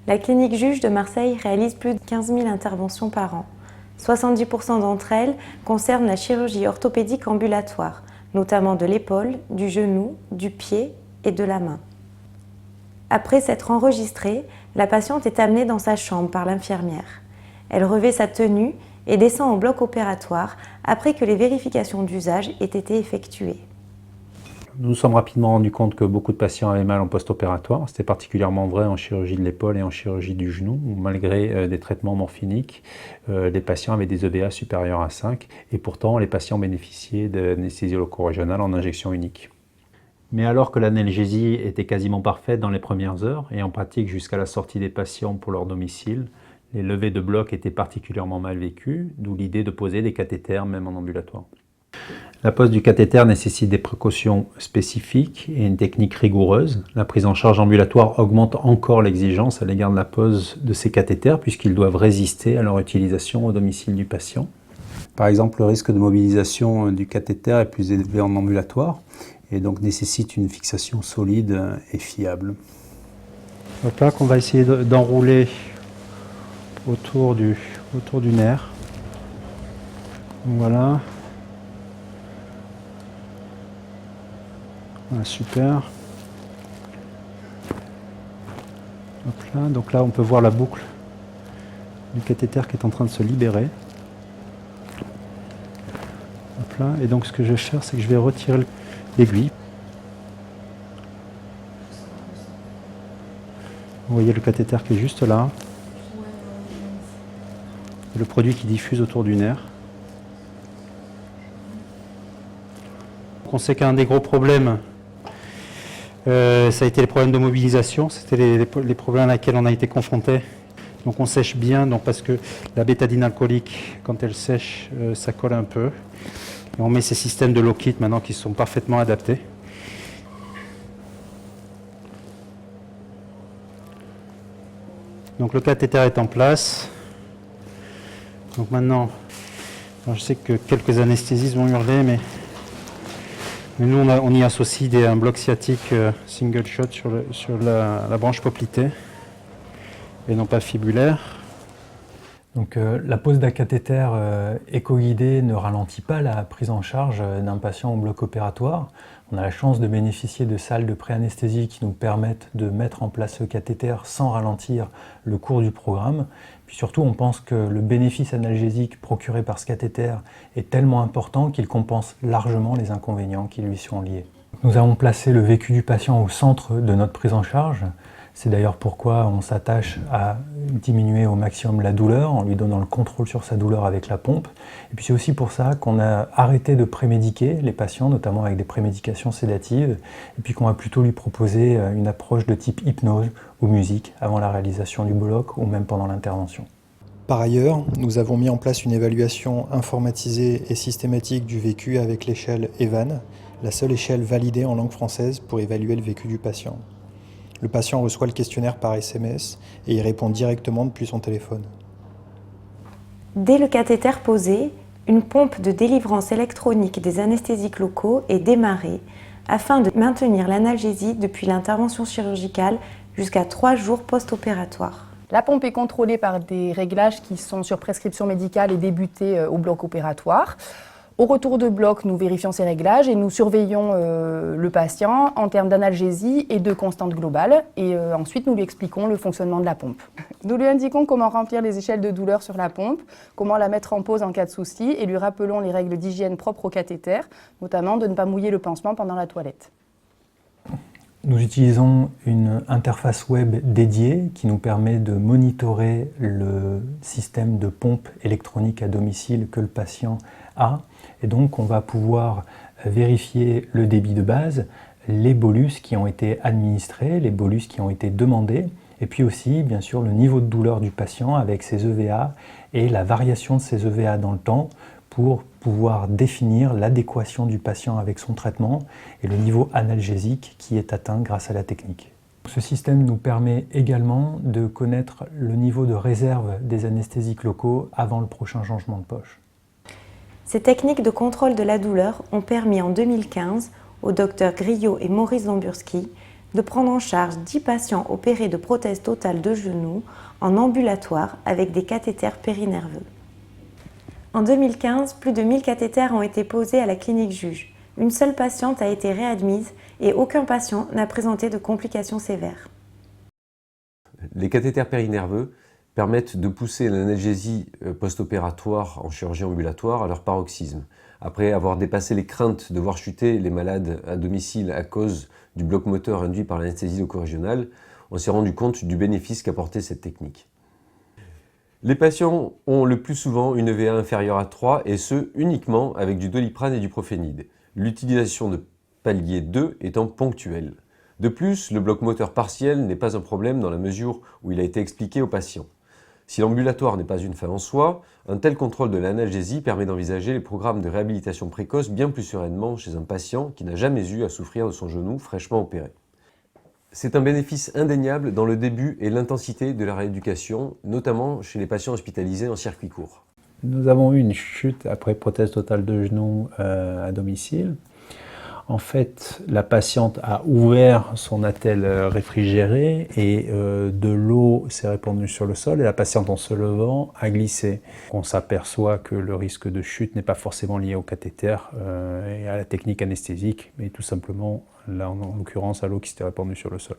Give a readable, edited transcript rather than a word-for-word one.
La clinique Juge de Marseille réalise plus de 15 000 interventions par an. 70% d'entre elles concernent la chirurgie orthopédique ambulatoire, notamment de l'épaule, du genou, du pied et de la main. Après s'être enregistrée, la patiente est amenée dans sa chambre par l'infirmière. Elle revêt sa tenue et descend au bloc opératoire après que les vérifications d'usage aient été effectuées. Nous nous sommes rapidement rendus compte que beaucoup de patients avaient mal en post-opératoire. C'était particulièrement vrai en chirurgie de l'épaule et en chirurgie du genou, où malgré des traitements morphiniques, les patients avaient des EVA supérieurs à 5 et pourtant les patients bénéficiaient d'anesthésie loco-régionale en injection unique. Mais alors que l'analgésie était quasiment parfaite dans les premières heures et en pratique jusqu'à la sortie des patients pour leur domicile, les levées de bloc étaient particulièrement mal vécues, d'où l'idée de poser des cathéters même en ambulatoire. La pose du cathéter nécessite des précautions spécifiques et une technique rigoureuse. La prise en charge ambulatoire augmente encore l'exigence à l'égard de la pose de ces cathéters puisqu'ils doivent résister à leur utilisation au domicile du patient. Par exemple, le risque de mobilisation du cathéter est plus élevé en ambulatoire et donc nécessite une fixation solide et fiable. Donc là qu'on va essayer d'enrouler autour du nerf. Voilà. Voilà, super. Hop là. Donc là, on peut voir la boucle du cathéter qui est en train de se libérer. Hop là. Et donc, ce que je vais faire, c'est que je vais retirer l'aiguille. Vous voyez le cathéter qui est juste là. Et le produit qui diffuse autour du nerf. On sait qu'un des gros problèmes, ça a été les problèmes de mobilisation, c'était les problèmes à laquelle on a été confronté. Donc on sèche bien, donc parce que la bétadine alcoolique, quand elle sèche, ça colle un peu. Et on met ces systèmes de low kit maintenant qui sont parfaitement adaptés. Donc le cathéter est en place. Donc maintenant, je sais que quelques anesthésistes vont hurler, mais nous, on y associe un bloc sciatique single shot sur la branche poplitée et non pas fibulaire. Donc, la pose d'un cathéter éco-guidé ne ralentit pas la prise en charge d'un patient au bloc opératoire. On a la chance de bénéficier de salles de pré-anesthésie qui nous permettent de mettre en place ce cathéter sans ralentir le cours du programme. Puis surtout, on pense que le bénéfice analgésique procuré par ce cathéter est tellement important qu'il compense largement les inconvénients qui lui sont liés. Nous avons placé le vécu du patient au centre de notre prise en charge. C'est d'ailleurs pourquoi on s'attache à diminuer au maximum la douleur en lui donnant le contrôle sur sa douleur avec la pompe. Et puis c'est aussi pour ça qu'on a arrêté de prémédiquer les patients, notamment avec des prémédications sédatives, et puis qu'on va plutôt lui proposer une approche de type hypnose ou musique avant la réalisation du bloc ou même pendant l'intervention. Par ailleurs, nous avons mis en place une évaluation informatisée et systématique du vécu avec l'échelle EVAN, la seule échelle validée en langue française pour évaluer le vécu du patient. Le patient reçoit le questionnaire par SMS et y répond directement depuis son téléphone. Dès le cathéter posé, une pompe de délivrance électronique des anesthésiques locaux est démarrée afin de maintenir l'analgésie depuis l'intervention chirurgicale jusqu'à 3 jours post-opératoire. La pompe est contrôlée par des réglages qui sont sur prescription médicale et débutés au bloc opératoire. Au retour de bloc, nous vérifions ces réglages et nous surveillons le patient en termes d'analgésie et de constante globale. Et ensuite, nous lui expliquons le fonctionnement de la pompe. Nous lui indiquons comment remplir les échelles de douleur sur la pompe, comment la mettre en pause en cas de souci et lui rappelons les règles d'hygiène propres au cathéter, notamment de ne pas mouiller le pansement pendant la toilette. Nous utilisons une interface web dédiée qui nous permet de monitorer le système de pompe électronique à domicile que le patient a. Et donc, on va pouvoir vérifier le débit de base, les bolus qui ont été administrés, les bolus qui ont été demandés, et puis aussi, bien sûr, le niveau de douleur du patient avec ses EVA et la variation de ces EVA dans le temps pour pouvoir définir l'adéquation du patient avec son traitement et le niveau analgésique qui est atteint grâce à la technique. Ce système nous permet également de connaître le niveau de réserve des anesthésiques locaux avant le prochain changement de poche. Ces techniques de contrôle de la douleur ont permis en 2015 aux docteurs Griot et Maurice Domburski de prendre en charge 10 patients opérés de prothèse totale de genou en ambulatoire avec des cathéters périnerveux. En 2015, plus de 1000 cathéters ont été posés à la clinique Juge. Une seule patiente a été réadmise et aucun patient n'a présenté de complications sévères. Les cathéters périnerveux permettent de pousser l'analgésie post-opératoire en chirurgie ambulatoire à leur paroxysme. Après avoir dépassé les craintes de voir chuter les malades à domicile à cause du bloc moteur induit par l'anesthésie loco-régionale, on s'est rendu compte du bénéfice qu'apportait cette technique. Les patients ont le plus souvent une EVA inférieure à 3 et ce uniquement avec du Doliprane et du Profénide, l'utilisation de palier 2 étant ponctuelle. De plus, le bloc moteur partiel n'est pas un problème dans la mesure où il a été expliqué aux patients. Si l'ambulatoire n'est pas une fin en soi, un tel contrôle de l'analgésie permet d'envisager les programmes de réhabilitation précoce bien plus sereinement chez un patient qui n'a jamais eu à souffrir de son genou fraîchement opéré. C'est un bénéfice indéniable dans le début et l'intensité de la rééducation, notamment chez les patients hospitalisés en circuit court. Nous avons eu une chute après prothèse totale de genou à domicile. En fait, la patiente a ouvert son attelle réfrigérée et de l'eau s'est répandue sur le sol et la patiente, en se levant, a glissé. On s'aperçoit que le risque de chute n'est pas forcément lié au cathéter et à la technique anesthésique, mais tout simplement, là, en l'occurrence, à l'eau qui s'était répandue sur le sol.